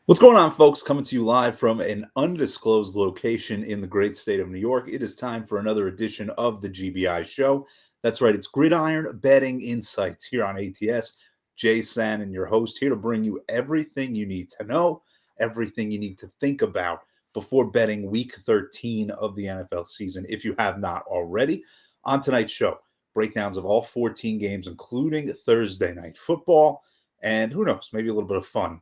What's going on, folks? Coming to you live from an undisclosed location in the great state of New York. It is time for another edition of the GBI show. That's right, it's Gridiron Betting Insights here on ATS. Jay Sanin, your host, here to bring you everything you need to know, everything you need to think about before betting week 13 of the NFL season, if you have not already. On tonight's show, breakdowns of all 14 games, including Thursday night football, and who knows, maybe a little bit of fun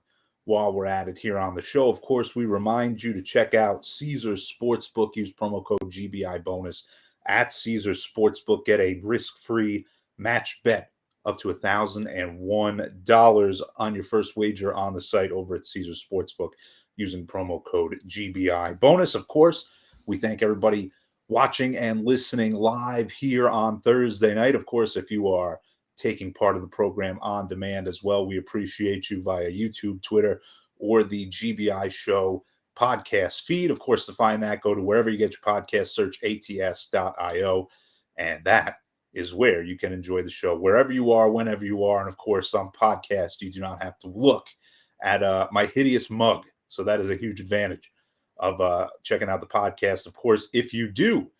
while we're at it here on the show. Of course, we remind you to check out Caesars Sportsbook. Use promo code GBI bonus at Caesars Sportsbook. Get a risk-free match bet up to $1,001 on your first wager on the site over at Caesars Sportsbook using promo code GBI bonus. Of course, we thank everybody watching and listening live here on Thursday night. Of course, if you are taking part of the program on demand as well, we appreciate you via YouTube, Twitter, or the GBI show podcast feed. Of course, to find that, go to wherever you get your podcast, search ats.io, and that is where you can enjoy the show wherever you are, whenever you are. And of course, on podcast, you do not have to look at my hideous mug. So that is a huge advantage of checking out the podcast. Of course, if you do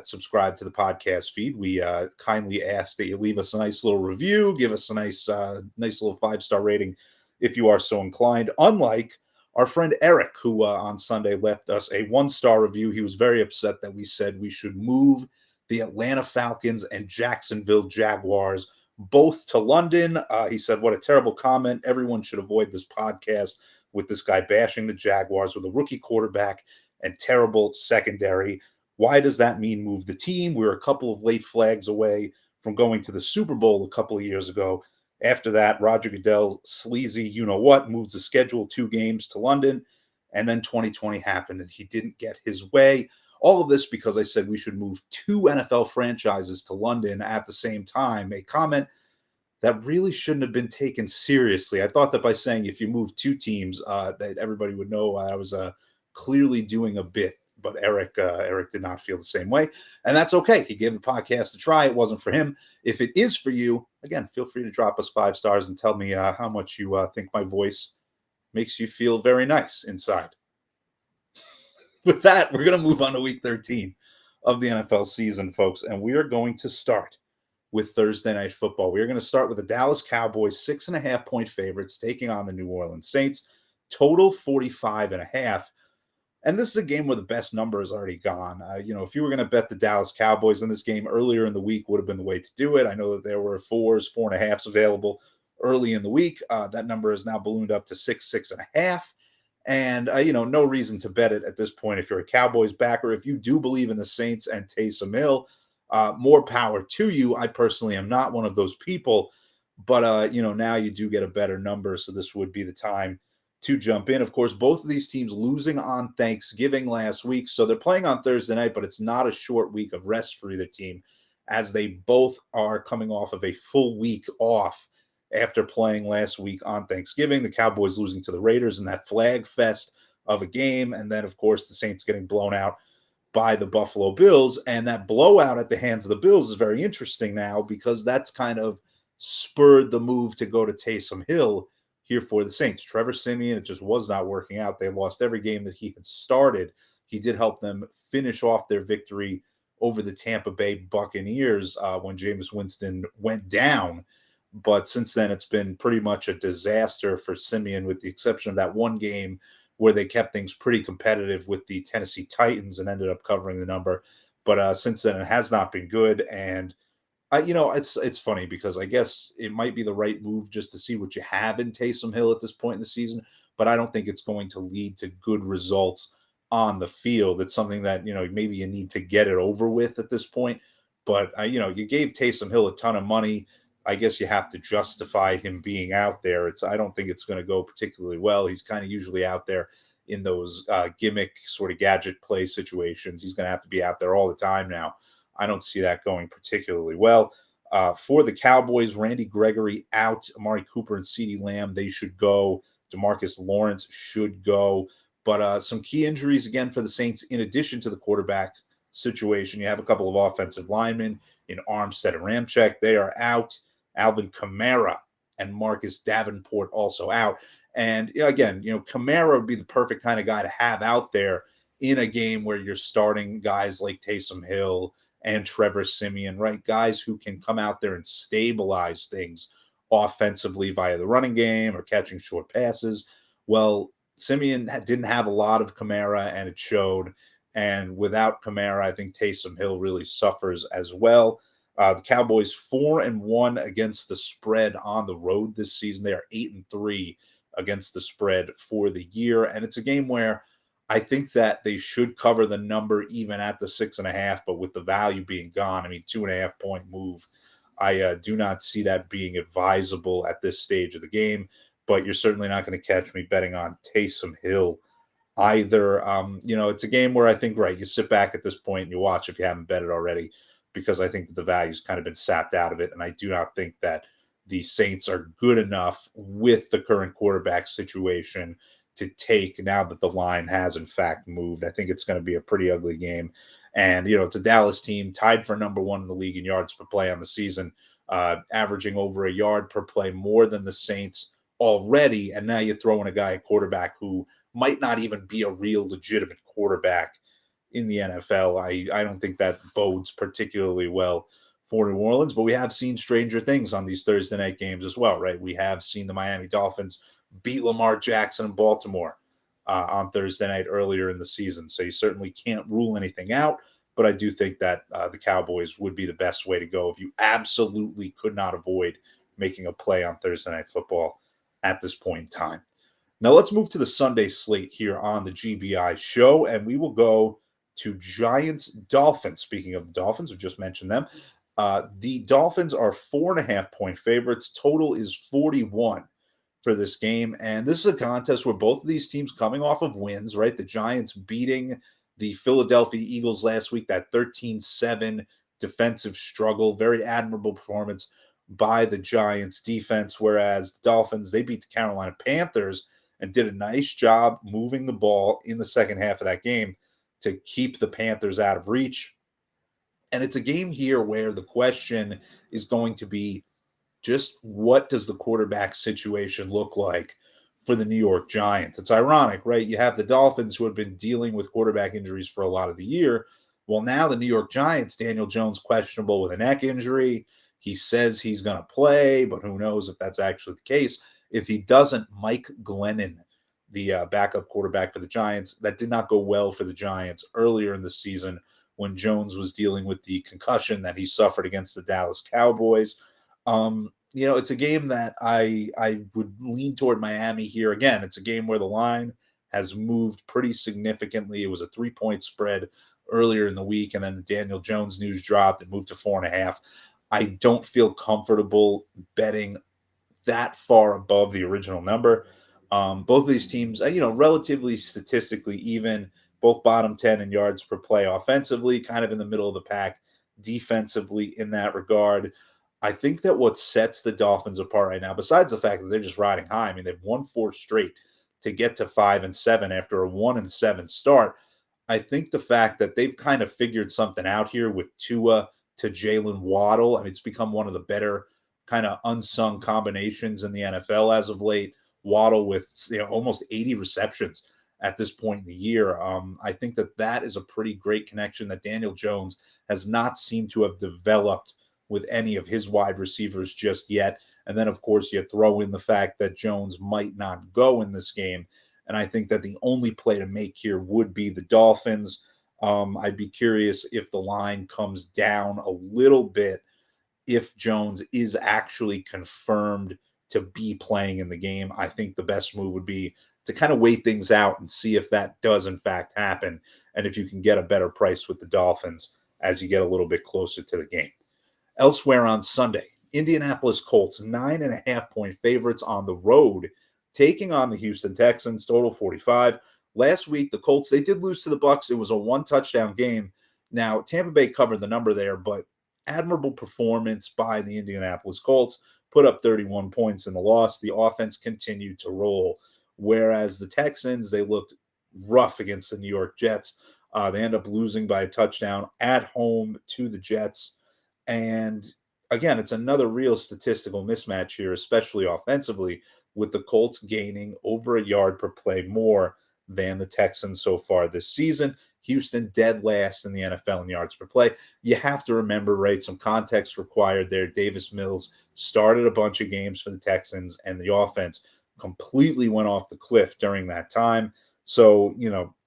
subscribe to the podcast feed, we kindly ask that you leave us a nice little review, give us a nice little 5-star rating if you are so inclined. Unlike our friend Eric, who on Sunday left us a 1-star review. He was very upset that we said we should move the Atlanta Falcons and Jacksonville Jaguars both to London. He said, what a terrible comment. Everyone should avoid this podcast with this guy bashing the Jaguars with a rookie quarterback and terrible secondary. Why does that mean move the team? We were a couple of late flags away from going to the Super Bowl a couple of years ago. After that, Roger Goodell, sleazy, you-know-what, moves the schedule 2 games to London, and then 2020 happened, and he didn't get his way. All of this because I said we should move 2 NFL franchises to London at the same time, a comment that really shouldn't have been taken seriously. I thought that by saying if you move 2 teams, that everybody would know I was clearly doing a bit. But Eric did not feel the same way, and that's okay. He gave the podcast a try. It wasn't for him. If it is for you, again, feel free to drop us 5 stars and tell me how much you think my voice makes you feel very nice inside. With that, we're going to move on to week 13 of the NFL season, folks, and we are going to start with Thursday night football. We are going to start with the Dallas Cowboys, 6.5-point favorites taking on the New Orleans Saints. Total 45.5. And this is a game where the best number is already gone. If you were going to bet the Dallas Cowboys in this game earlier in the week, would have been the way to do it. I know that there were 4s, 4.5s available early in the week. That number is now ballooned up to 6.5. And, no reason to bet it at this point. If you're a Cowboys backer, if you do believe in the Saints and Taysom Hill, more power to you. I personally am not one of those people. But, now you do get a better number. So this would be the time to jump in. Of course, both of these teams losing on Thanksgiving last week. So they're playing on Thursday night, but it's not a short week of rest for either team, as they both are coming off of a full week off after playing last week on Thanksgiving. The Cowboys losing to the Raiders in that flag fest of a game. And then, of course, the Saints getting blown out by the Buffalo Bills. And that blowout at the hands of the Bills is very interesting now, because that's kind of spurred the move to go to Taysom Hill here for the Saints. Trevor Siemian, it just was not working out. They lost every game that he had started. He did help them finish off their victory over the Tampa Bay Buccaneers when Jameis Winston went down. But since then, it's been pretty much a disaster for Siemian, with the exception of that one game where they kept things pretty competitive with the Tennessee Titans and ended up covering the number. But since then, it has not been good. And it's funny, because I guess it might be the right move just to see what you have in Taysom Hill at this point in the season, but I don't think it's going to lead to good results on the field. It's something that, maybe you need to get it over with at this point. But, you gave Taysom Hill a ton of money. I guess you have to justify him being out there. I don't think it's going to go particularly well. He's kind of usually out there in those gimmick sort of gadget play situations. He's going to have to be out there all the time now. I don't see that going particularly well. For the Cowboys, Randy Gregory out, Amari Cooper and CeeDee Lamb, they should go. DeMarcus Lawrence should go. But some key injuries again for the Saints, in addition to the quarterback situation. You have a couple of offensive linemen in Armstead and Ramczyk. They are out. Alvin Kamara and Marcus Davenport also out. And again, Kamara would be the perfect kind of guy to have out there in a game where you're starting guys like Taysom Hill and Trevor Siemian, right? Guys who can come out there and stabilize things offensively via the running game or catching short passes. Well, Simeon didn't have a lot of Kamara, and it showed. And without Kamara, I think Taysom Hill really suffers as well. The Cowboys 4-1 against the spread on the road this season. They are 8-3 against the spread for the year, and it's a game where I think that they should cover the number even at the 6.5, but with the value being gone, I mean, 2.5 point move. I do not see that being advisable at this stage of the game, but you're certainly not going to catch me betting on Taysom Hill either. It's a game where I think, right, you sit back at this point and you watch if you haven't bet it already, because I think that the value's kind of been sapped out of it. And I do not think that the Saints are good enough with the current quarterback situation to take now that the line has in fact moved. I think it's going to be a pretty ugly game. And, it's a Dallas team tied for number one in the league in yards per play on the season, averaging over a yard per play more than the Saints already. And now you throw in a guy, a quarterback who might not even be a real legitimate quarterback in the NFL. I don't think that bodes particularly well for New Orleans, but we have seen stranger things on these Thursday night games as well, right? We have seen the Miami Dolphins beat Lamar Jackson in Baltimore on Thursday night earlier in the season. So you certainly can't rule anything out, but I do think that the Cowboys would be the best way to go if you absolutely could not avoid making a play on Thursday night football at this point in time. Now let's move to the Sunday slate here on the GBI show, and we will go to Giants Dolphins. Speaking of the Dolphins, we just mentioned them. The Dolphins are 4.5 point favorites. Total is 41 for this game. And this is a contest where both of these teams coming off of wins, right? The Giants beating the Philadelphia Eagles last week, that 13-7 defensive struggle, very admirable performance by the Giants defense, whereas the Dolphins, they beat the Carolina Panthers and did a nice job moving the ball in the second half of that game to keep the Panthers out of reach. And it's a game here where the question is going to be just what does the quarterback situation look like for the New York Giants? It's ironic, right? You have the Dolphins who have been dealing with quarterback injuries for a lot of the year. Well, now the New York Giants, Daniel Jones questionable with a neck injury. He says he's going to play, but who knows if that's actually the case. If he doesn't, Mike Glennon, the backup quarterback for the Giants, that did not go well for the Giants earlier in the season when Jones was dealing with the concussion that he suffered against the Dallas Cowboys. It's a game that I would lean toward Miami here. Again, it's a game where the line has moved pretty significantly. It was a 3-point spread earlier in the week, and then the Daniel Jones news dropped. It moved to 4.5. I don't feel comfortable betting that far above the original number. Both of these teams, relatively statistically even, both bottom 10 in yards per play offensively, kind of in the middle of the pack defensively in that regard. I think that what sets the Dolphins apart right now, besides the fact that they're just riding high, I mean, they've won 4 straight to get to 5-7 after a 1-7 start. I think the fact that they've kind of figured something out here with Tua to Jalen Waddle, I mean, it's become one of the better kind of unsung combinations in the NFL as of late. Waddle with almost 80 receptions at this point in the year. I think that is a pretty great connection that Daniel Jones has not seemed to have developed with any of his wide receivers just yet. And then, of course, you throw in the fact that Jones might not go in this game. And I think that the only play to make here would be the Dolphins. I'd be curious if the line comes down a little bit if Jones is actually confirmed to be playing in the game. I think the best move would be to kind of wait things out and see if that does in fact happen, and if you can get a better price with the Dolphins as you get a little bit closer to the game. Elsewhere on Sunday, Indianapolis Colts, 9.5 point favorites on the road, taking on the Houston Texans, total 45. Last week, the Colts, they did lose to the Bucs. It was a 1-touchdown game. Now, Tampa Bay covered the number there, but admirable performance by the Indianapolis Colts, put up 31 points in the loss. The offense continued to roll, whereas the Texans, they looked rough against the New York Jets. They end up losing by a touchdown at home to the Jets. And again, it's another real statistical mismatch here, especially offensively, with the Colts gaining over a yard per play more than the Texans so far this season. Houston dead last in the NFL in yards per play. You have to remember, right? Some context required there. Davis Mills started a bunch of games for the Texans, and the offense completely went off the cliff during that time. So,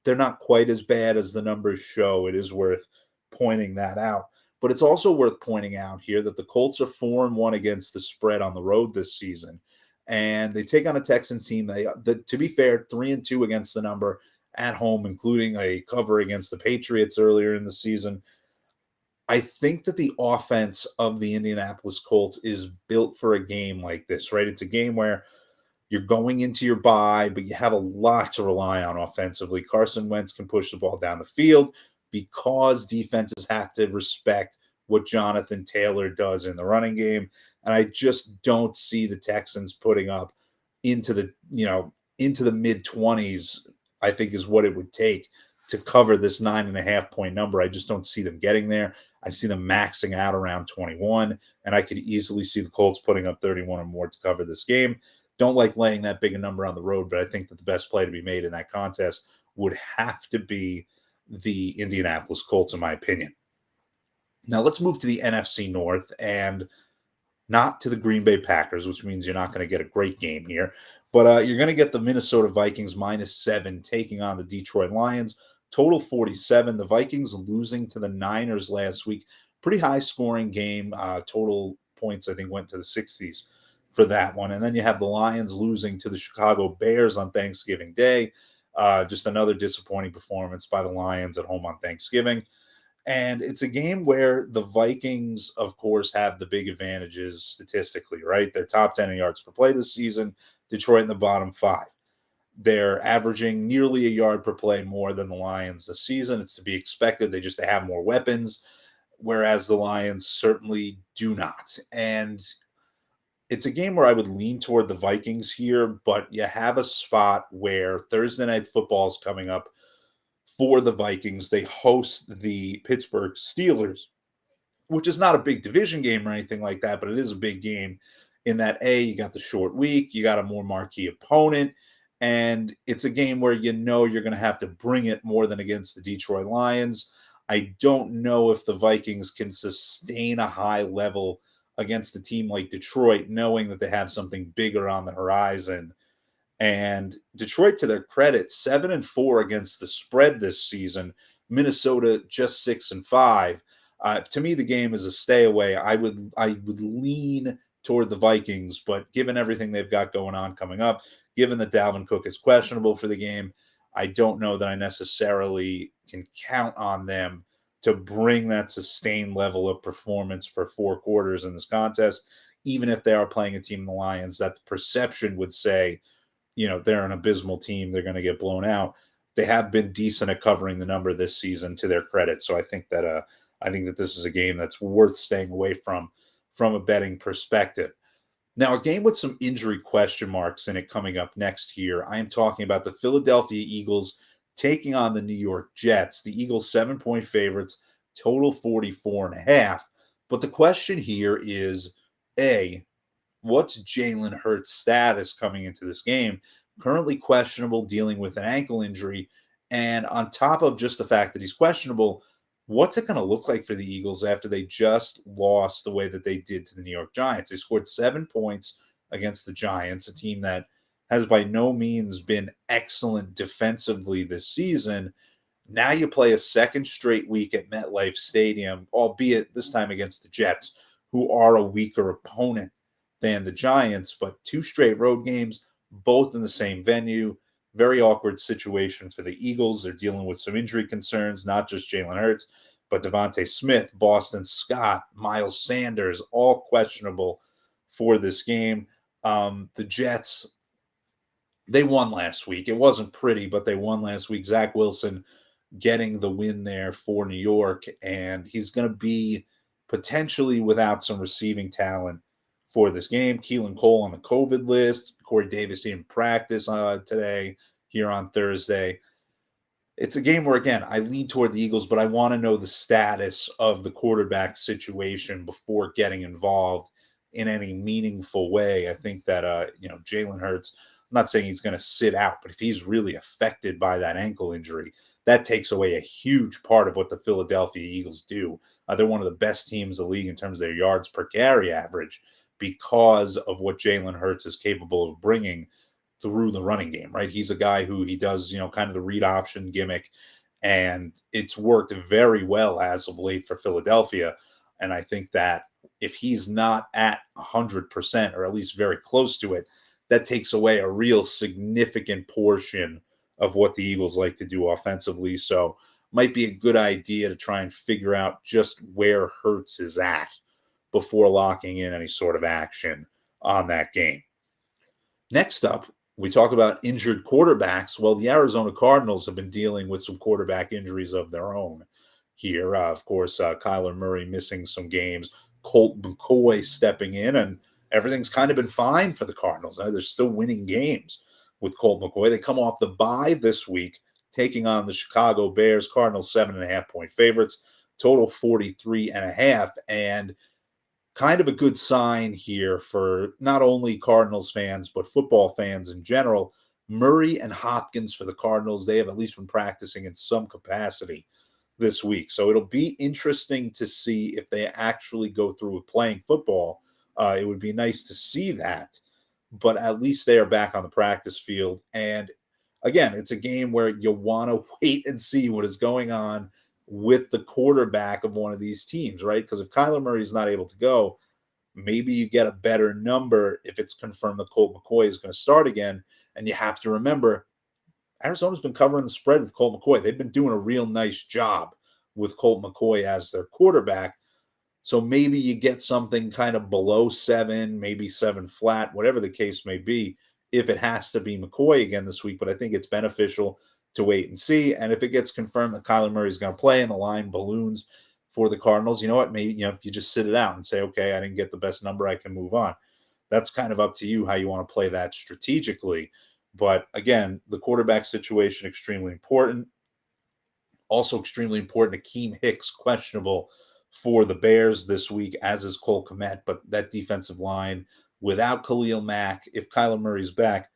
they're not quite as bad as the numbers show. It is worth pointing that out. But it's also worth pointing out here that the Colts are 4-1 against the spread on the road this season. And they take on a Texans team to be fair, 3-2 against the number at home, including a cover against the Patriots earlier in the season. I think that the offense of the Indianapolis Colts is built for a game like this, right? It's a game where you're going into your bye, but you have a lot to rely on offensively. Carson Wentz can push the ball down the field because defenses have to respect what Jonathan Taylor does in the running game. And I just don't see the Texans putting up into the mid 20s, I think is what it would take to cover this 9.5 point number. I just don't see them getting there. I see them maxing out around 21, and I could easily see the Colts putting up 31 or more to cover this game. Don't like laying that big a number on the road, but I think that the best play to be made in that contest would have to be the Indianapolis Colts, in my opinion. Now let's move to the NFC North and not to the Green Bay Packers, which means you're not going to get a great game here. But you're going to get the Minnesota Vikings -7 taking on the Detroit Lions. Total 47. The Vikings losing to the Niners last week. Pretty high scoring game. Total points, I think, went to the 60s for that one. And then you have the Lions losing to the Chicago Bears on Thanksgiving Day. Just another disappointing performance by the Lions at home on Thanksgiving. And it's a game where the Vikings, of course, have the big advantages statistically, right? They're top 10 in yards per play this season, Detroit in the bottom 5. They're averaging nearly a yard per play more than the Lions this season. It's to be expected. They have more weapons, whereas the Lions certainly do not. And it's a game where I would lean toward the Vikings here, but you have a spot where Thursday Night Football is coming up for the Vikings. They host the Pittsburgh Steelers, which is not a big division game or anything like that, but it is a big game in that you got the short week, you got a more marquee opponent, and it's a game where you're going to have to bring it more than against the Detroit Lions. I don't know if the Vikings can sustain a high level against a team like Detroit, knowing that they have something bigger on the horizon. And Detroit, to their credit, 7-4 against the spread this season. Minnesota just 6-5. To me, the game is a stay away. I would lean toward the Vikings, but given everything they've got going on coming up, given that Dalvin Cook is questionable for the game, I don't know that I necessarily can count on them to bring that sustained level of performance for 4 quarters in this contest, even if they are playing a team in the Lions that the perception would say, they're an abysmal team, they're going to get blown out. They have been decent at covering the number this season, to their credit. So I think that this is a game that's worth staying away from a betting perspective. Now, a game with some injury question marks in it coming up next here. I am talking about the Philadelphia Eagles taking on the New York Jets. The Eagles 7-point favorites, total 44.5. But the question here is, A, what's Jalen Hurts' status coming into this game? Currently questionable, dealing with an ankle injury. And on top of just the fact that he's questionable, what's it going to look like for the Eagles after they just lost the way that they did to the New York Giants? They scored 7 points against the Giants, a team that has by no means been excellent defensively this season. Now you play a second straight week at MetLife Stadium, albeit this time against the Jets, who are a weaker opponent than the Giants, but 2 straight road games, both in the same venue. Very awkward situation for the Eagles. They're dealing with some injury concerns, not just Jalen Hurts, but Devontae Smith, Boston Scott, Miles Sanders, all questionable for this game. The Jets, they won last week. It wasn't pretty, but they won last week. Zach Wilson getting the win there for New York, and he's going to be potentially without some receiving talent for this game. Keelan Cole on the COVID list. Corey Davis didn't practice today here on Thursday. It's a game where, again, I lean toward the Eagles, but I want to know the status of the quarterback situation before getting involved in any meaningful way. I think that, Jalen Hurts, I'm not saying he's going to sit out, but if he's really affected by that ankle injury, that takes away a huge part of what the Philadelphia Eagles do. They're one of the best teams in the league in terms of their yards per carry average because of what Jalen Hurts is capable of bringing through the running game, right? He's a guy who he does, kind of the read option gimmick, and it's worked very well as of late for Philadelphia. And I think that if he's not at 100% or at least very close to it, that takes away a real significant portion of what the Eagles like to do offensively. So, might be a good idea to try and figure out just where Hurts is at before locking in any sort of action on that game. Next up, we talk about injured quarterbacks. Well, the Arizona Cardinals have been dealing with some quarterback injuries of their own here. Of course, Kyler Murray missing some games, Colt McCoy stepping in, and everything's kind of been fine for the Cardinals. They're still winning games with Colt McCoy. They come off the bye this week, taking on the Chicago Bears. Cardinals 7.5-point favorites, total 43.5. And kind of a good sign here for not only Cardinals fans, but football fans in general. Murray and Hopkins for the Cardinals, they have at least been practicing in some capacity this week. So it'll be interesting to see if they actually go through with playing football. It would be nice to see that, but at least they are back on the practice field. And again, it's a game where you want to wait and see what is going on with the quarterback of one of these teams, right? Because if Kyler Murray is not able to go, maybe you get a better number if it's confirmed that Colt McCoy is going to start again. And you have to remember, Arizona's been covering the spread with Colt McCoy. They've been doing a real nice job with Colt McCoy as their quarterback. So maybe you get something kind of below 7, maybe 7 flat, whatever the case may be, if it has to be McCoy again this week. But I think it's beneficial to wait and see. And if it gets confirmed that Kyler Murray is going to play and the line balloons for the Cardinals, you know what? Maybe you just sit it out and say, okay, I didn't get the best number, I can move on. That's kind of up to you how you want to play that strategically. But again, the quarterback situation extremely important. Also extremely important, Akeem Hicks questionable for the Bears this week, as is Cole Kmet. But that defensive line without Khalil Mack, if Kyler Murray's back,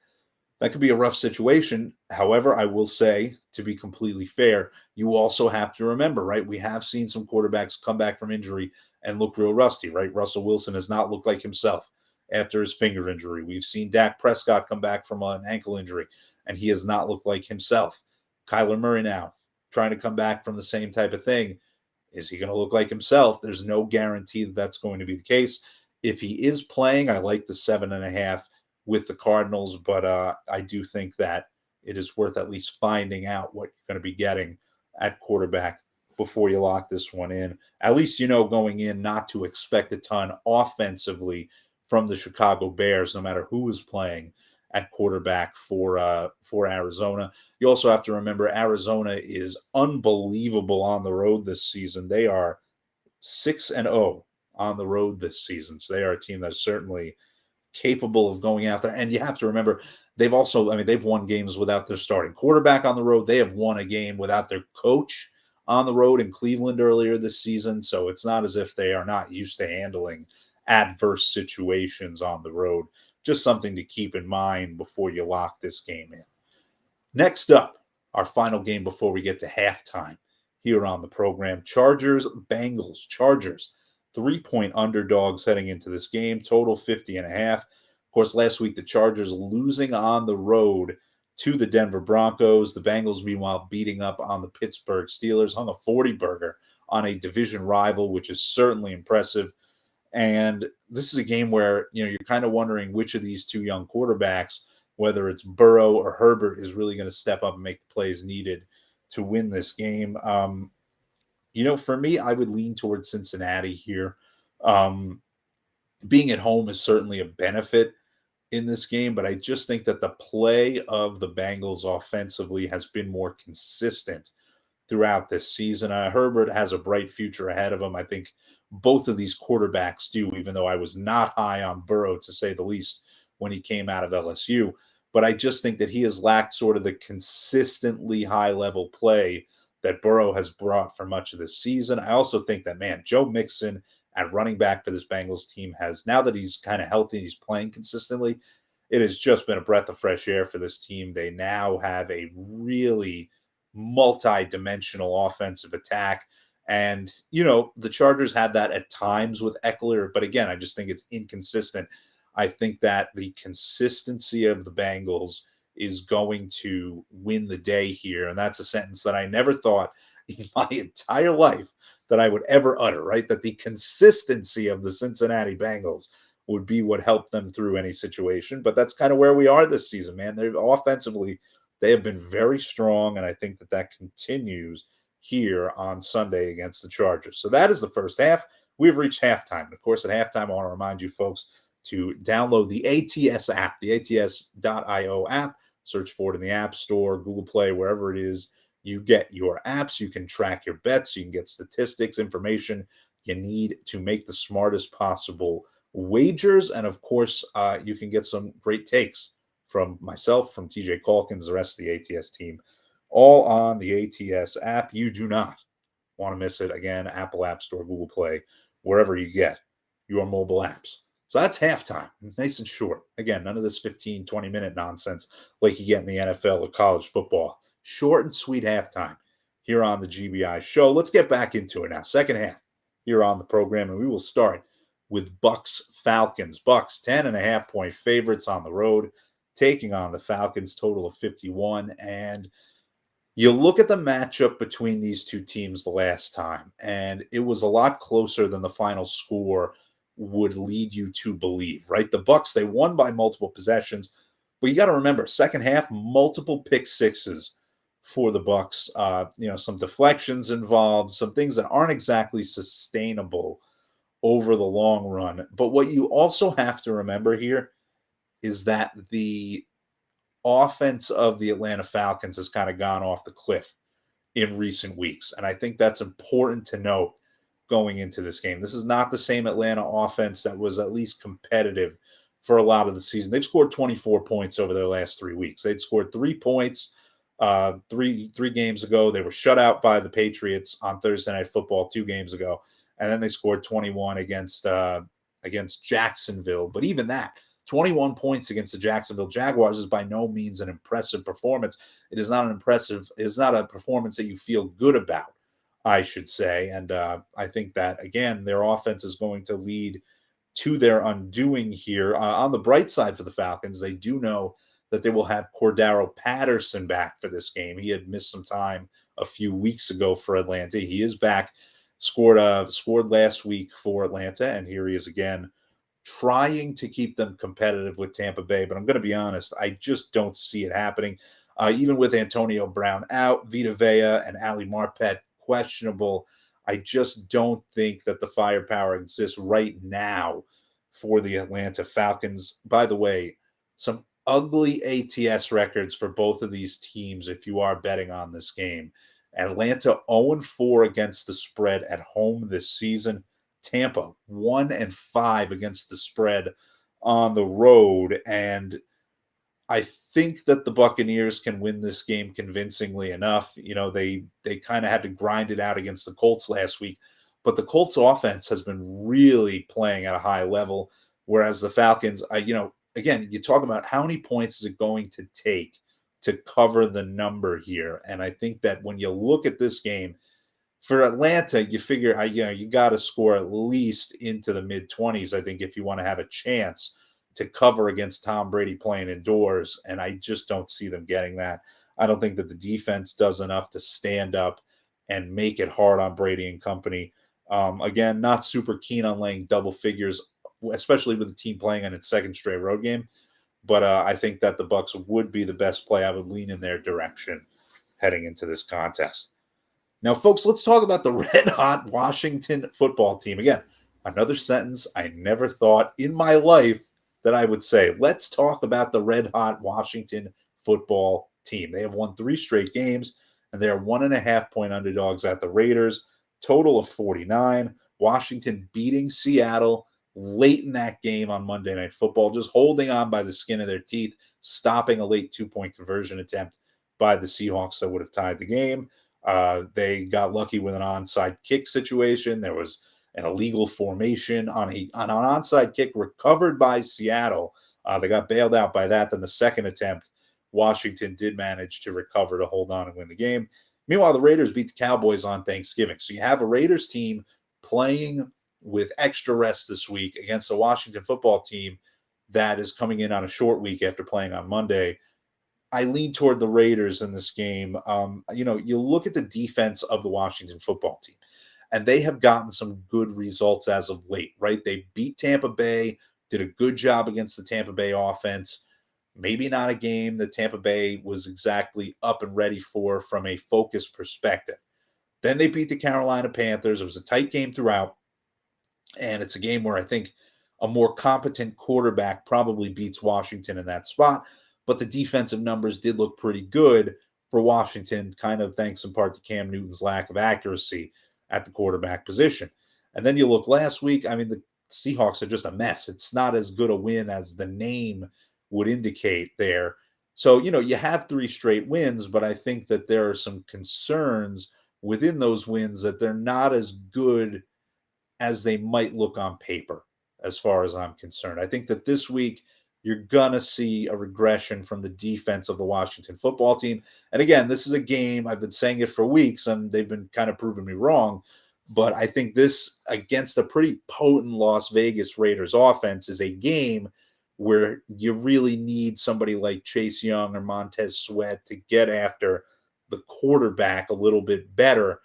that could be a rough situation. However, I will say, to be completely fair, you also have to remember, right? We have seen some quarterbacks come back from injury and look real rusty, right? Russell Wilson has not looked like himself after his finger injury. We've seen Dak Prescott come back from an ankle injury, and he has not looked like himself. Kyler Murray now trying to come back from the same type of thing. Is he going to look like himself? There's no guarantee that that's going to be the case. If he is playing, I like the 7.5 with the Cardinals, but I do think that it is worth at least finding out what you're going to be getting at quarterback before you lock this one in. At least you know going in not to expect a ton offensively from the Chicago Bears, no matter who is playing at quarterback for Arizona. You also have to remember Arizona is unbelievable on the road this season. They are 6-0 on the road this season, so they are a team that's certainly capable of going out there. And you have to remember, they've also, they've won games without their starting quarterback on the road. They have won a game without their coach on the road in Cleveland earlier this season. So it's not as if they are not used to handling adverse situations on the road. Just something to keep in mind before you lock this game in. Next up, our final game before we get to halftime here on the program, Chargers, Bengals. Chargers, 3-point underdogs heading into this game, total 50.5. Of course, last week, the Chargers losing on the road to the Denver Broncos. The Bengals, meanwhile, beating up on the Pittsburgh Steelers, hung a 40-burger on a division rival, which is certainly impressive. And this is a game where, you're kind of wondering which of these two young quarterbacks, whether it's Burrow or Herbert, is really going to step up and make the plays needed to win this game. For me, I would lean towards Cincinnati here. Being at home is certainly a benefit in this game, but I just think that the play of the Bengals offensively has been more consistent throughout this season. Herbert has a bright future ahead of him. I think both of these quarterbacks do, even though I was not high on Burrow, to say the least, when he came out of LSU. but I just think that he has lacked sort of the consistently high level play that Burrow has brought for much of this season. I also think that, man, Joe Mixon at running back for this Bengals team has, now that he's kind of healthy and he's playing consistently, it has just been a breath of fresh air for this team. They now have a really multi-dimensional offensive attack. And, the Chargers have that at times with Eckler, but again, I just think it's inconsistent. I think that the consistency of the Bengals is going to win the day here. And that's a sentence that I never thought in my entire life that I would ever utter, right? That the consistency of the Cincinnati Bengals would be what helped them through any situation. But that's kind of where we are this season, man. They're offensively, they have been very strong. And I think that that continues here on Sunday against the Chargers. So that is the first half. We've reached halftime. Of course, at halftime, I want to remind you folks to download the ATS app, the ATS.io app. Search for it in the App Store, Google Play, wherever it is you get your apps. You can track your bets. You can get statistics, information you need to make the smartest possible wagers. And of course, you can get some great takes from myself, from TJ Calkins, the rest of the ATS team, all on the ATS app. You do not want to miss it. Again, Apple App Store, Google Play, wherever you get your mobile apps. So that's halftime, nice and short. Again, none of this 15, 20-minute nonsense like you get in the NFL or college football. Short and sweet halftime here on the GBI show. Let's get back into it now. Second half here on the program, and we will start with Bucks Falcons. Bucks 10.5-point favorites on the road, taking on the Falcons, total of 51. And you look at the matchup between these two teams the last time, and it was a lot closer than the final score would lead you to believe, right? The Bucks, they won by multiple possessions, but you got to remember, second half, multiple pick sixes for the Bucks. Some deflections involved, some things that aren't exactly sustainable over the long run. But what you also have to remember here is that the offense of the Atlanta Falcons has kind of gone off the cliff in recent weeks. And I think that's important to note going into this game. This is not the same Atlanta offense that was at least competitive for a lot of the season. They've scored 24 points over their last 3 weeks. They'd scored 3 points three games ago. They were shut out by the Patriots on Thursday Night Football 2 games ago. And then they scored 21 against Jacksonville. But even that, 21 points against the Jacksonville Jaguars is by no means an impressive performance. It is not a performance that you feel good about, I should say. And I think that, again, their offense is going to lead to their undoing here. On the bright side for the Falcons, they do know that they will have Cordero Patterson back for this game. He had missed some time a few weeks ago for Atlanta. He is back, scored last week for Atlanta, and here he is again, trying to keep them competitive with Tampa Bay. But I'm going to be honest, I just don't see it happening. Even with Antonio Brown out, Vita Vea and Ali Marpet questionable, I just don't think that the firepower exists right now for the Atlanta Falcons. By the way, some ugly ATS records for both of these teams if you are betting on this game. Atlanta 0-4 against the spread at home this season. Tampa 1-5 against the spread on the road. And I think that the Buccaneers can win this game convincingly enough. They kind of had to grind it out against the Colts last week, but the Colts offense has been really playing at a high level, whereas the Falcons, again, you talk about how many points is it going to take to cover the number here. And I think that when you look at this game, for Atlanta, you figure, you got to score at least into the mid-20s, I think, if you want to have a chance to cover against Tom Brady playing indoors. And I just don't see them getting that. I don't think that the defense does enough to stand up and make it hard on Brady and company. Again, not super keen on laying double figures, especially with the team playing on its second straight road game. But I think that the Bucs would be the best play. I would lean in their direction heading into this contest. Now, folks, let's talk about the red-hot Washington football team. Again, another sentence I never thought in my life that I would say. Let's talk about the red-hot Washington football team. They have won 3 straight games, and they are 1.5-point underdogs at the Raiders. Total of 49. Washington beating Seattle, late in that game on Monday Night Football, just holding on by the skin of their teeth, stopping a late 2-point conversion attempt by the Seahawks that would have tied the game. They got lucky with an onside kick situation. There was an illegal formation on an onside kick recovered by Seattle. They got bailed out by that. Then the second attempt, Washington did manage to recover to hold on and win the game. Meanwhile, the Raiders beat the Cowboys on Thanksgiving. So you have a Raiders team playing with extra rest this week against a Washington football team that is coming in on a short week after playing on Monday. I lean toward the Raiders in this game. You look at the defense of the Washington football team, and they have gotten some good results as of late, right? They beat Tampa Bay, did a good job against the Tampa Bay offense. Maybe not a game that Tampa Bay was exactly up and ready for from a focus perspective. Then they beat the Carolina Panthers. It was a tight game throughout, and it's a game where I think a more competent quarterback probably beats Washington in that spot. But the defensive numbers did look pretty good for Washington, kind of thanks in part to Cam Newton's lack of accuracy at the quarterback position. And then you look last week, I mean, the Seahawks are just a mess. It's not as good a win as the name would indicate there. So, you have 3 straight wins, but I think that there are some concerns within those wins that they're not as good as they might look on paper, as far as I'm concerned. I think that this week you're going to see a regression from the defense of the Washington football team. And again, this is a game, I've been saying it for weeks, and they've been kind of proving me wrong. But I think this, against a pretty potent Las Vegas Raiders offense, is a game where you really need somebody like Chase Young or Montez Sweat to get after the quarterback a little bit better.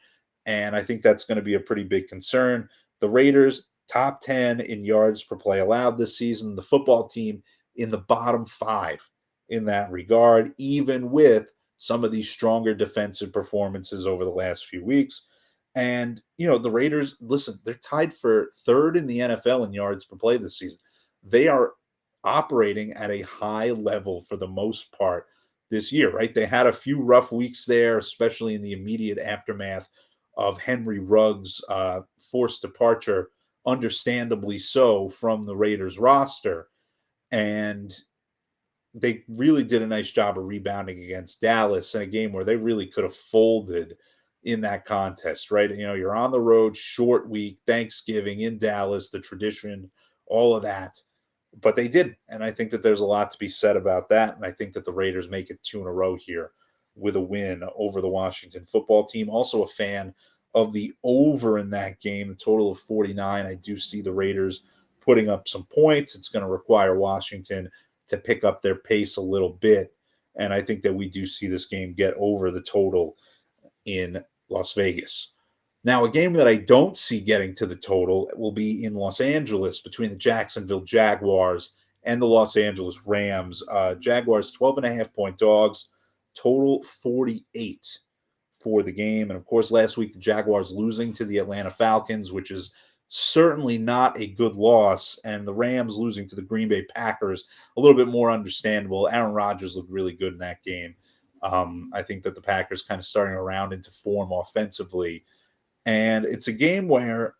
And I think that's going to be a pretty big concern. The Raiders, top 10 in yards per play allowed this season. The football team in the bottom 5 in that regard, even with some of these stronger defensive performances over the last few weeks. And, the Raiders, listen, they're tied for 3rd in the NFL in yards per play this season. They are operating at a high level for the most part this year, right? They had a few rough weeks there, especially in the immediate aftermath of Henry Ruggs' forced departure, understandably so, from the Raiders roster. And they really did a nice job of rebounding against Dallas in a game where they really could have folded in that contest, right? You're on the road, short week, Thanksgiving in Dallas, the tradition, all of that. But they did. And I think that there's a lot to be said about that. And I think that the Raiders make it 2 in a row here with a win over the Washington football team. Also a fan of the over in that game, the total of 49. I do see the Raiders putting up some points. It's going to require Washington to pick up their pace a little bit. And I think that we do see this game get over the total in Las Vegas. Now, a game that I don't see getting to the total will be in Los Angeles between the Jacksonville Jaguars and the Los Angeles Rams. Jaguars 12.5-point dogs, total 48 for the game. And of course, last week, the Jaguars losing to the Atlanta Falcons, which is certainly not a good loss. And the Rams losing to the Green Bay Packers, a little bit more understandable. Aaron Rodgers looked really good in that game. I think that the Packers kind of starting to round into form offensively. And it's a game where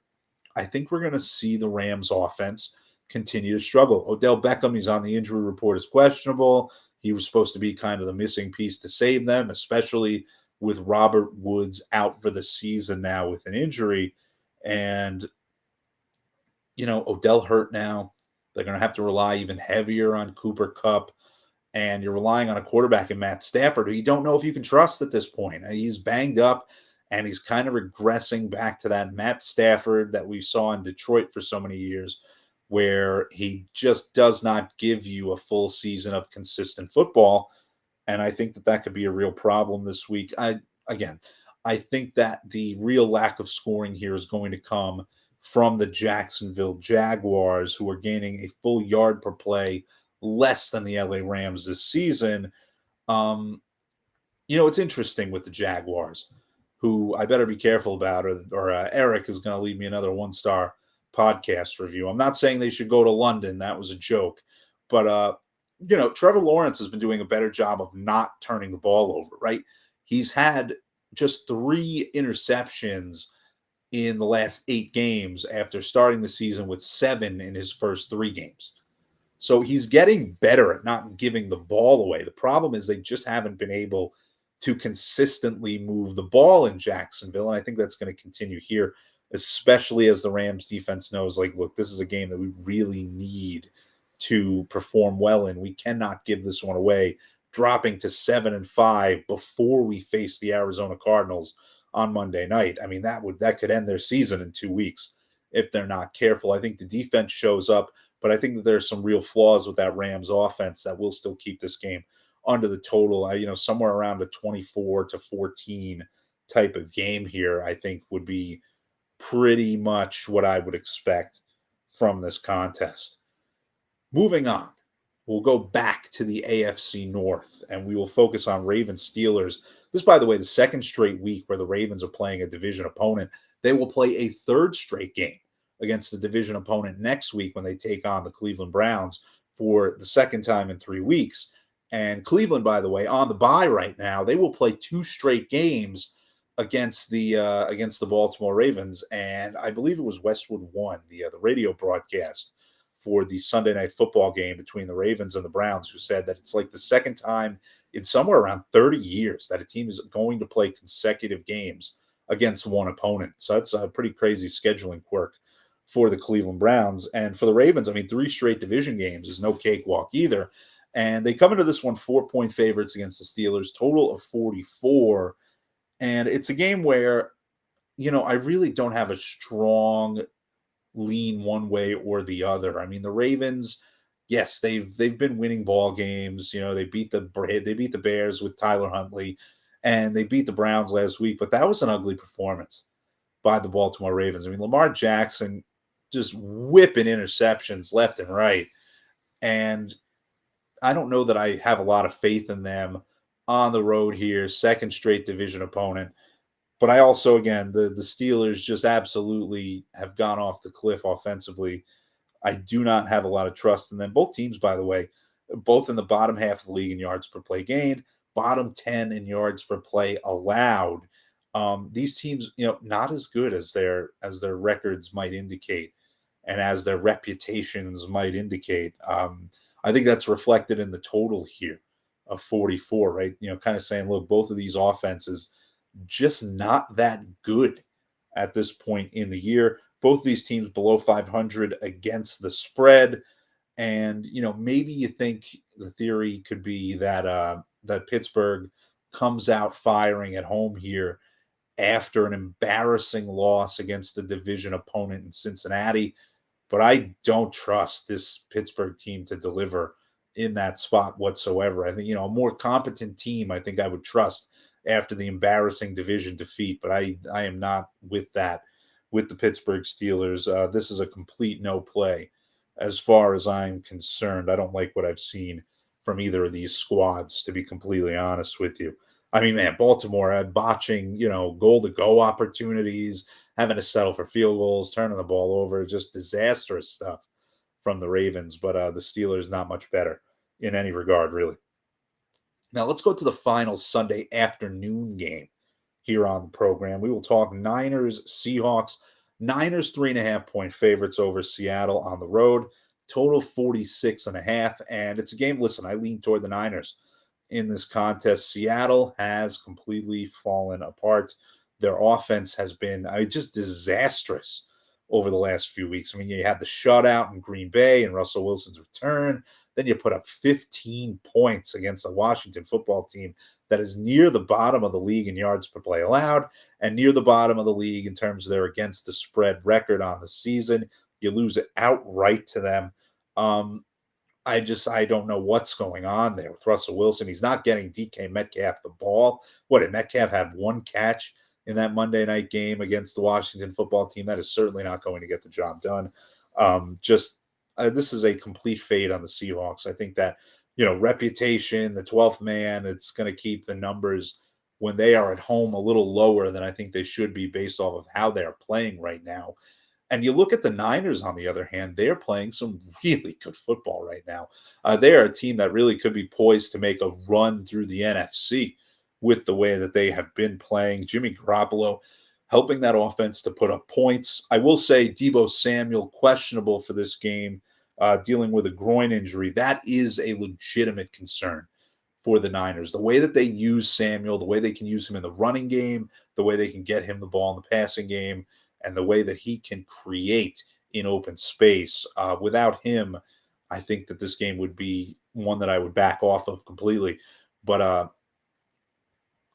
I think we're going to see the Rams offense continue to struggle. Odell Beckham, he's on the injury report, is questionable. He was supposed to be kind of the missing piece to save them, especially with Robert Woods out for the season now with an injury. And, Odell hurt now. They're going to have to rely even heavier on Cooper Kupp. And you're relying on a quarterback in Matt Stafford, who you don't know if you can trust at this point. He's banged up, and he's kind of regressing back to that Matt Stafford that we saw in Detroit for so many years, where he just does not give you a full season of consistent football. And I think that could be a real problem this week. I think that the real lack of scoring here is going to come from the Jacksonville Jaguars, who are gaining a full yard per play less than the LA Rams this season. It's interesting with the Jaguars, who I better be careful about, or Eric is going to leave me another 1-star podcast review. I'm not saying they should go to London. That was a joke. But, Trevor Lawrence has been doing a better job of not turning the ball over, right? He's had just 3 interceptions in the last 8 games after starting the season with 7 in his first 3 games. So he's getting better at not giving the ball away. The problem is they just haven't been able to consistently move the ball in Jacksonville. And I think that's going to continue here, especially as the Rams defense knows, like, look, this is a game that we really need to perform well in. We cannot give this one away, dropping to 7-5 before we face the Arizona Cardinals on Monday night. I mean, that could end their season in 2 weeks if they're not careful. I think the defense shows up, but I think that there's some real flaws with that Rams offense that will still keep this game under the total. Somewhere around a 24-14 type of game here, I think would be pretty much what I would expect from this contest. Moving on, we'll go back to the AFC North and we will focus on Ravens Steelers. This, by the way, the second straight week where the Ravens are playing a division opponent. They will play a third straight game against the division opponent next week when they take on the Cleveland Browns for the second time in 3 weeks. And Cleveland, by the way, on the bye right now, they will play 2 straight games against the Baltimore Ravens. And I believe it was Westwood One, the radio broadcast for the Sunday night football game between the Ravens and the Browns, who said that it's like the second time in somewhere around 30 years that a team is going to play consecutive games against one opponent. So that's a pretty crazy scheduling quirk for the Cleveland Browns. And for the Ravens, I mean, 3 straight division games is no cakewalk either. And they come into this one 4-point favorites against the Steelers, total of 44. And it's a game where, I really don't have a strong lean one way or the other. I mean, the Ravens, yes, they've been winning ball games. They beat the Bears with Tyler Huntley, and they beat the Browns last week. But that was an ugly performance by the Baltimore Ravens. I mean, Lamar Jackson just whipping interceptions left and right, and I don't know that I have a lot of faith in them on the road here, second straight division opponent. But I also, again, the Steelers just absolutely have gone off the cliff offensively. I do not have a lot of trust in them. Both teams, by the way, both in the bottom half of the league in yards per play gained, bottom 10 in yards per play allowed. These teams, not as good as their records might indicate, and as their reputations might indicate. I think that's reflected in the total here of 44, right? Kind of saying, look, both of these offenses just not that good at this point in the year. Both of these teams below 500 against the spread. And, maybe you think the theory could be that that Pittsburgh comes out firing at home here after an embarrassing loss against the division opponent in Cincinnati. But I don't trust this Pittsburgh team to deliver in that spot whatsoever. I think, a more competent team, I think I would trust after the embarrassing division defeat. But I am not with that with the Pittsburgh Steelers. This is a complete no play as far as I'm concerned. I don't like what I've seen from either of these squads, to be completely honest with you. I mean, man, Baltimore botching, goal to go opportunities, having to settle for field goals, turning the ball over, just disastrous stuff from the Ravens. But the Steelers, not much better in any regard, really. Now, let's go to the final Sunday afternoon game here on the program. We will talk Niners, Seahawks. Niners 3.5-point favorites over Seattle on the road. Total 46.5. And it's a game, listen, I lean toward the Niners in this contest. Seattle has completely fallen apart. Their offense has been just disastrous over the last few weeks. I mean, you had the shutout in Green Bay and Russell Wilson's return. Then you put up 15 points against the Washington football team that is near the bottom of the league in yards per play allowed and near the bottom of the league in terms of their against the spread record on the season. You lose it outright to them. I don't know what's going on there with Russell Wilson. He's not getting DK Metcalf the ball. What, did Metcalf have 1 catch in that Monday night game against the Washington football team? That is certainly not going to get the job done. This is a complete fade on the Seahawks. I think that, reputation, the 12th man, it's going to keep the numbers when they are at home a little lower than I think they should be based off of how they're playing right now. And you look at the Niners, on the other hand, they're playing some really good football right now. They are a team that really could be poised to make a run through the NFC with the way that they have been playing. Jimmy Garoppolo, helping that offense to put up points. I will say Deebo Samuel questionable for this game, dealing with a groin injury. That is a legitimate concern for the Niners. The way that they use Samuel, the way they can use him in the running game, the way they can get him the ball in the passing game, and the way that he can create in open space. Without him, I think that this game would be one that I would back off of completely. But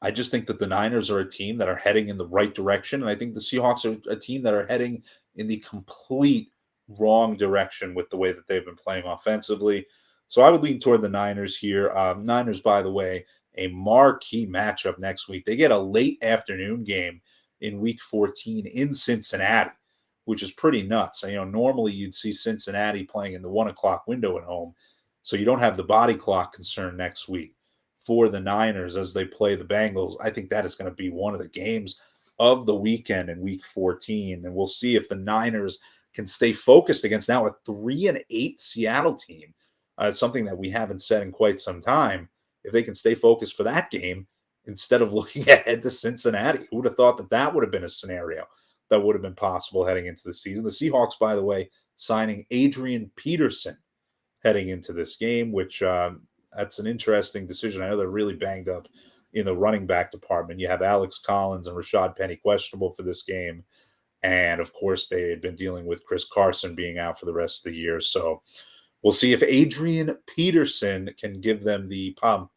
I just think that the Niners are a team that are heading in the right direction. And I think the Seahawks are a team that are heading in the complete wrong direction with the way that they've been playing offensively. So I would lean toward the Niners here. Niners, by the way, a marquee matchup next week. They get a late afternoon game in week 14 in Cincinnati, which is pretty nuts. You know, normally you'd see Cincinnati playing in the 1 o'clock window at home. So you don't have the body clock concern next week for the Niners as they play the Bengals. I think that is going to be one of the games of the weekend in week 14. And we'll see if the Niners can stay focused against now a 3-8 Seattle team. Something that we haven't said in quite some time. If they can stay focused for that game instead of looking ahead to Cincinnati, who would have thought that that would have been a scenario that would have been possible heading into the season? The Seahawks, by the way, signing Adrian Peterson heading into this game, which that's an interesting decision. I know they're really banged up in the running back department. You have Alex Collins and Rashad Penny questionable for this game. And of course, they had been dealing with Chris Carson being out for the rest of the year. So we'll see if Adrian Peterson can give them the pump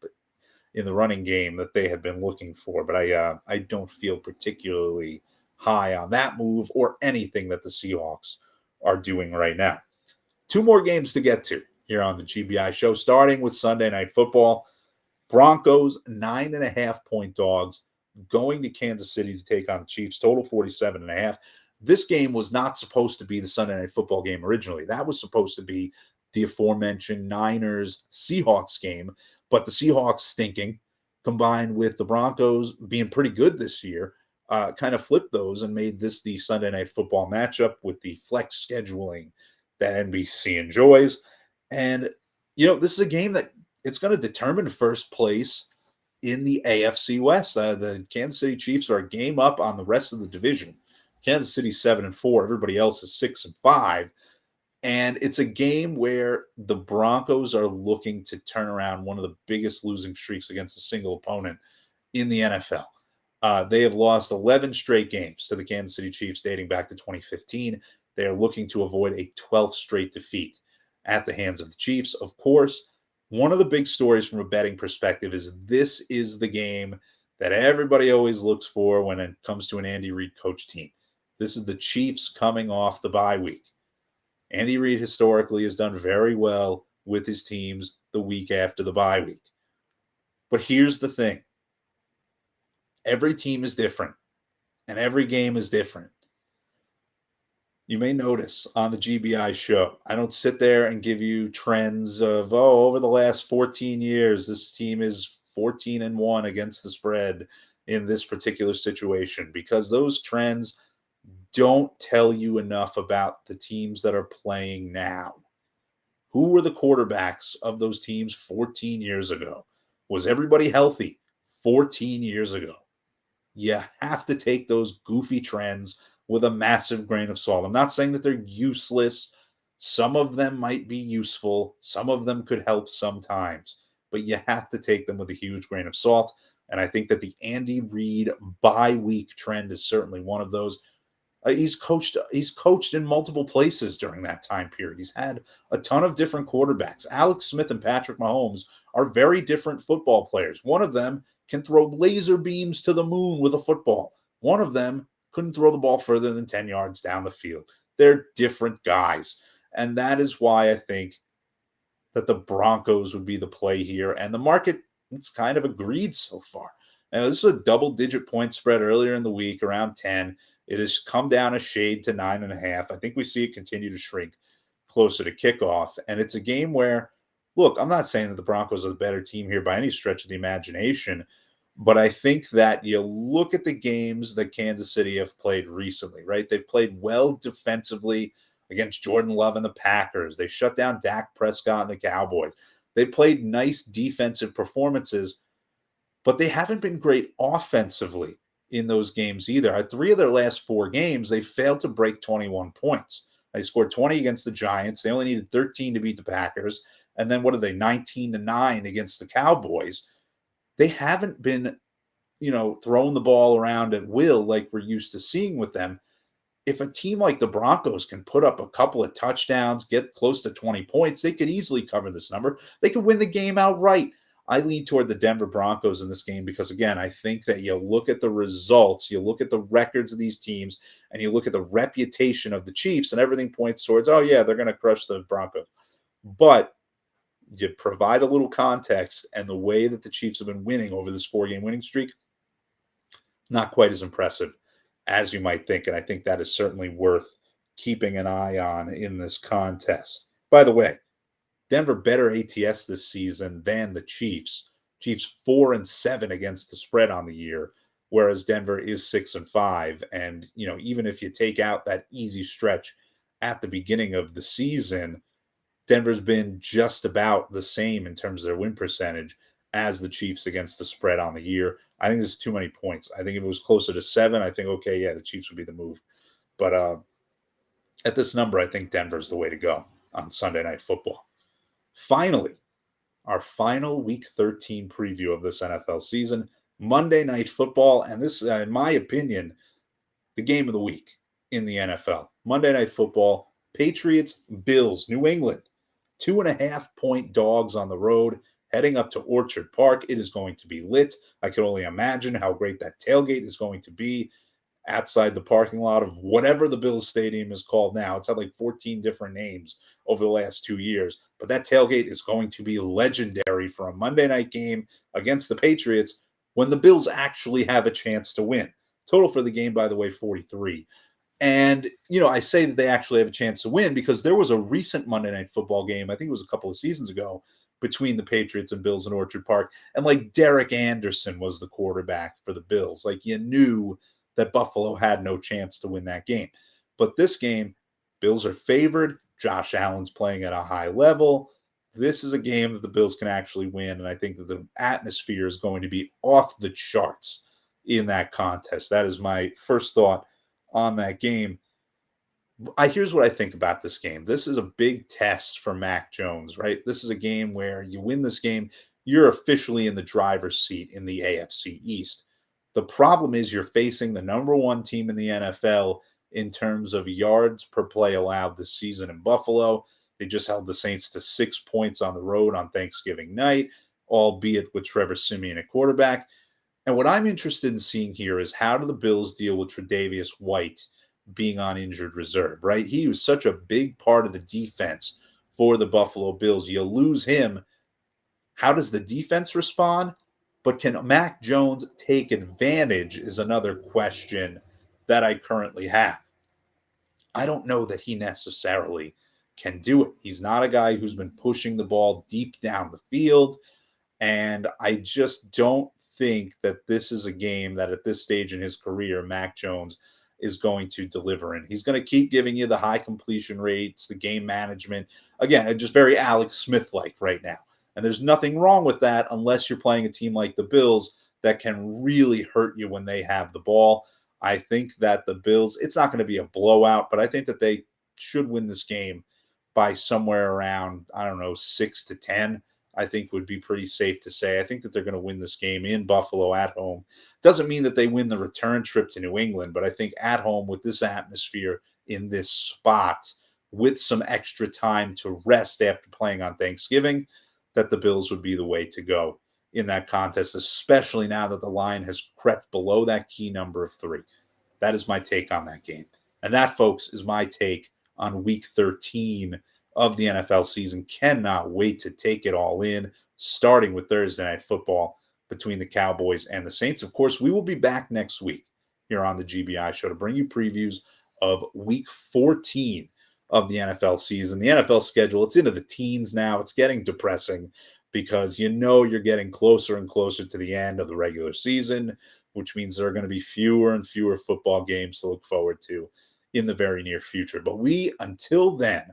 in the running game that they have been looking for. But I don't feel particularly high on that move or anything that the Seahawks are doing right now. Two more games to get to here on the GBI show, starting with Sunday Night Football. Broncos, 9.5-point dogs, going to Kansas City to take on the Chiefs, total 47.5. This game was not supposed to be the Sunday Night Football game originally. That was supposed to be the aforementioned Niners-Seahawks game, but the Seahawks stinking, combined with the Broncos being pretty good this year, kind of flipped those and made this the Sunday Night Football matchup with the flex scheduling that NBC enjoys. And, this is a game that it's going to determine first place in the AFC West. The Kansas City Chiefs are a game up on the rest of the division. Kansas City 7-4. Everybody else is 6-5. And it's a game where the Broncos are looking to turn around one of the biggest losing streaks against a single opponent in the NFL. They have lost 11 straight games to the Kansas City Chiefs dating back to 2015. They are looking to avoid a 12th straight defeat at the hands of the Chiefs. Of course, one of the big stories from a betting perspective is this is the game that everybody always looks for when it comes to an Andy Reid coach team. This is the Chiefs coming off the bye week. Andy Reid historically has done very well with his teams the week after the bye week. But here's the thing. Every team is different, and every game is different. You may notice on the GBI show, I don't sit there and give you trends of, over the last 14 years, this team is 14-1 against the spread in this particular situation, because those trends don't tell you enough about the teams that are playing now. Who were the quarterbacks of those teams 14 years ago? Was everybody healthy 14 years ago? You have to take those goofy trends with a massive grain of salt. I'm not saying that they're useless. Some of them might be useful. Some of them could help sometimes. But you have to take them with a huge grain of salt. And I think that the Andy Reid bye week trend is certainly one of those. He's coached in multiple places during that time period. He's had a ton of different quarterbacks. Alex Smith and Patrick Mahomes are very different football players. One of them can throw laser beams to the moon with a football. One of them couldn't throw the ball further than 10 yards down the field. They're different guys. And that is why I think that the Broncos would be the play here. And the market, it's kind of agreed so far. Now, this is a double-digit point spread earlier in the week, around 10. It has come down a shade to 9.5. I think we see it continue to shrink closer to kickoff. And it's a game where, look, I'm not saying that the Broncos are the better team here by any stretch of the imagination, but I think that you look at the games that Kansas City have played recently, right? They've played well defensively against Jordan Love and the Packers. They shut down Dak Prescott and the Cowboys. They played nice defensive performances, but they haven't been great offensively in those games either. At 3 of their last 4 games, they failed to break 21 points. They scored 20 against the Giants. They only needed 13 to beat the Packers. And then what are they, 19-9 against the Cowboys? They haven't been, throwing the ball around at will like we're used to seeing with them. If a team like the Broncos can put up a couple of touchdowns, get close to 20 points, they could easily cover this number. They could win the game outright. I lean toward the Denver Broncos in this game because, again, I think that you look at the results, you look at the records of these teams, and you look at the reputation of the Chiefs, and everything points towards, oh, yeah, they're going to crush the Broncos. But you provide a little context, and the way that the Chiefs have been winning over this 4-game winning streak, not quite as impressive as you might think. And I think that is certainly worth keeping an eye on in this contest. By the way, Denver better ATS this season than the Chiefs. Chiefs 4-7 against the spread on the year, whereas Denver is 6-5. And, even if you take out that easy stretch at the beginning of the season, Denver's been just about the same in terms of their win percentage as the Chiefs against the spread on the year. I think this is too many points. I think if it was closer to 7, I think, okay, yeah, the Chiefs would be the move. But at this number, I think Denver's the way to go on Sunday Night Football. Finally, our final Week 13 preview of this NFL season, Monday Night Football. And this, in my opinion, the game of the week in the NFL. Monday Night Football, Patriots, Bills, New England. 2.5-point dogs on the road, heading up to Orchard Park. It is going to be lit. I can only imagine how great that tailgate is going to be outside the parking lot of whatever the Bills Stadium is called now. It's had like 14 different names over the last 2 years. But that tailgate is going to be legendary for a Monday night game against the Patriots when the Bills actually have a chance to win. Total for the game, by the way, 43. And, I say that they actually have a chance to win because there was a recent Monday Night Football game, I think it was a couple of seasons ago, between the Patriots and Bills in Orchard Park. And like Derek Anderson was the quarterback for the Bills. Like you knew that Buffalo had no chance to win that game. But this game, Bills are favored. Josh Allen's playing at a high level. This is a game that the Bills can actually win. And I think that the atmosphere is going to be off the charts in that contest. That is my first thought on that game. Here's what I think about this game. This is a big test for Mac Jones, right? This is a game where you win this game, you're officially in the driver's seat in the AFC East. The problem is you're facing the number 1 team in the NFL in terms of yards per play allowed this season in Buffalo. They just held the Saints to 6 points on the road on Thanksgiving night, albeit with Trevor Siemian at quarterback. And what I'm interested in seeing here is how do the Bills deal with Tre'Davious White being on injured reserve, right? He was such a big part of the defense for the Buffalo Bills. You lose him. How does the defense respond? But can Mac Jones take advantage is another question that I currently have. I don't know that he necessarily can do it. He's not a guy who's been pushing the ball deep down the field. And I just don't think that this is a game that at this stage in his career, Mac Jones is going to deliver in. He's going to keep giving you the high completion rates, the game management. Again, just very Alex Smith-like right now. And there's nothing wrong with that unless you're playing a team like the Bills that can really hurt you when they have the ball. I think that the Bills, it's not going to be a blowout, but I think that they should win this game by somewhere around, 6-10. I think would be pretty safe to say. I think that they're going to win this game in Buffalo at home. Doesn't mean that they win the return trip to New England, but I think at home with this atmosphere in this spot with some extra time to rest after playing on Thanksgiving, that the Bills would be the way to go in that contest, especially now that the line has crept below that key number of 3. That is my take on that game. And that, folks, is my take on Week 13 of the NFL season. Cannot wait to take it all in, starting with Thursday Night Football between the Cowboys and the Saints. Of course, we will be back next week here on the GBI show to bring you previews of Week 14 of the NFL season. The NFL schedule, it's into the teens now. It's getting depressing because you're getting closer and closer to the end of the regular season, which means there are going to be fewer and fewer football games to look forward to in the very near future. But until then,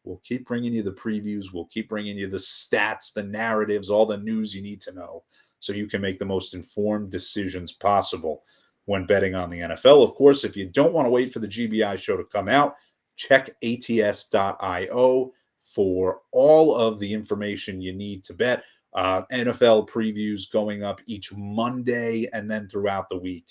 we'll keep bringing you the previews. We'll keep bringing you the stats, the narratives, all the news you need to know so you can make the most informed decisions possible when betting on the NFL. Of course, if you don't want to wait for the GBI show to come out, check ats.io for all of the information you need to bet. NFL previews going up each Monday and then throughout the week,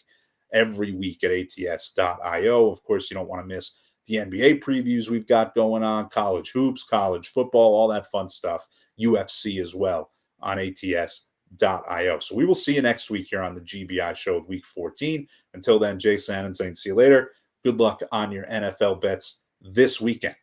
every week at ats.io. Of course, you don't want to miss the NBA previews we've got going on, college hoops, college football, all that fun stuff, UFC as well on ats.io. So we will see you next week here on the GBI show of week 14. Until then, Jay Sanin saying see you later. Good luck on your NFL bets this weekend.